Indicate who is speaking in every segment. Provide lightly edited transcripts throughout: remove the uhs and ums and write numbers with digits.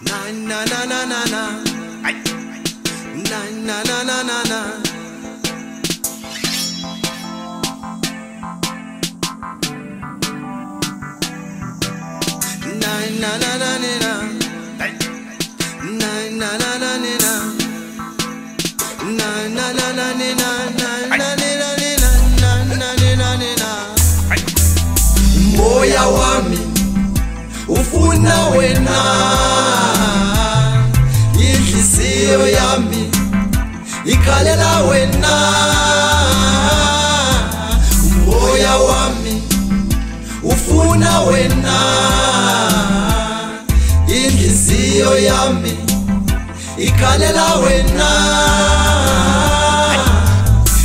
Speaker 1: Na na na na na na. Na na na na na na. Na na na na na. Na na na na na. Na na na na na. Moya wami ufuna wena, inhliziyo yami ikhalela wena. Moya wami ufuna wena, inhliziyo yami ikhalela wena.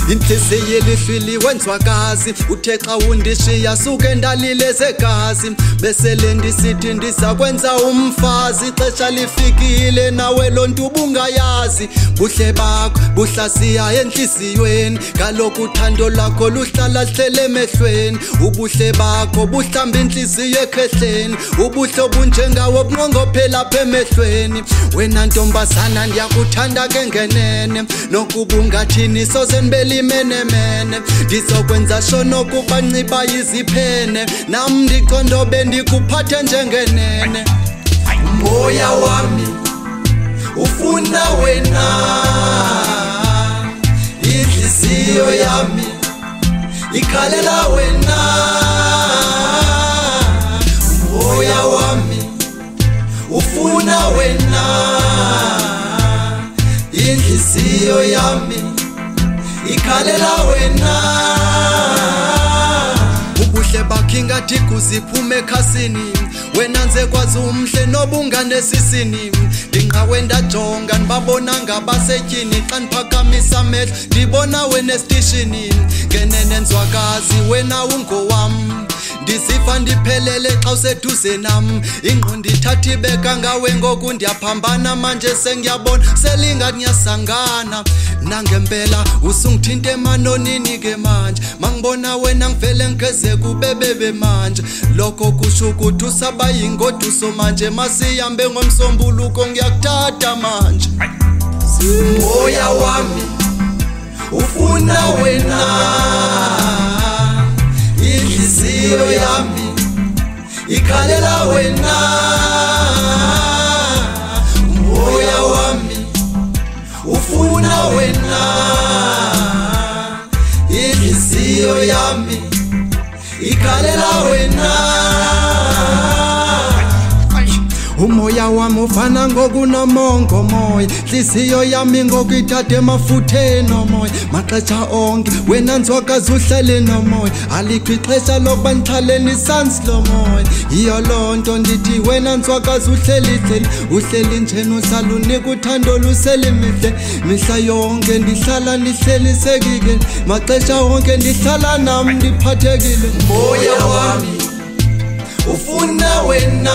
Speaker 1: Inhliziyo lihlwili wenzwakazi, uthe xa undishiya suke ndalile zegazi. Bese lendisithi ndisakwenza umfazi, ixesha lifikile nawe lonto ubungayazi. Buhle bakho buhlasiya enhliziyweni, kaloku uthando lwakho luhlala hlele emehlweni. Ubuhle bakho buhlamba inhliziyo ekhehleni, ubuhle obunjengawo bunqongophela apha emehlweni. Wena ntombazana ndiyakuthanda ke ngenene, nokuba ungathini soze nibele imenemene. Ndizokwenza shono kuba nciba iziphene, nam ndiqondo bendikuphathe njengenene. Moya wami ufuna wena, inhliziyo yami ikhalela wena. Moya wami ufuna wena, inhliziyo yami ikhalela wena. Ubuhle bakho ingathi kuziphume ekhasini, wena nze kwazi umhle nobungane sisini. Ndinqawe ndajonga ndibabona ngabasetyhini, xa ndiphakamisa amehlo ndibona wena esitishini. Ngenene nzwakazi wena ungowam, ndisiva ndiphelele xa useduze nam. Ingqondo ithatha ibeka ngawe ngoku ndiyaphambana, manje sengiyabona selingathi ngiyasangana. Nangempela usungithinta emanonini ke manje, mangibona wena ngivele ngigeze kubebebe manje. Lokho kusho ukuthi usaba yingoduso manje, masihambe ngomsombuluko ngiyakuthatha manje. Moya wami ufuna wena, inhliziyo yami ikhalela wena. Moya wami ufuna wena, inhliziyo yami ikhalela wena. Umoya wami ufana ngokunomongo moya, inhliziyo yami ngokuyithatha emafutheni omoya. Maxesha onke wena nzwakazi uhlele nomoya, alikho ixesha lokuba ndixhaleni isansi lomoya. Yiyo loo nto ndithi wena nzwakazi uhleli njena, uhlala unika uthando luselimihle. Mihla yonke ndihlala ndihlelisekile, maxesha onke ndihlala nam ndiphathekile. Moya wami ufuna wena,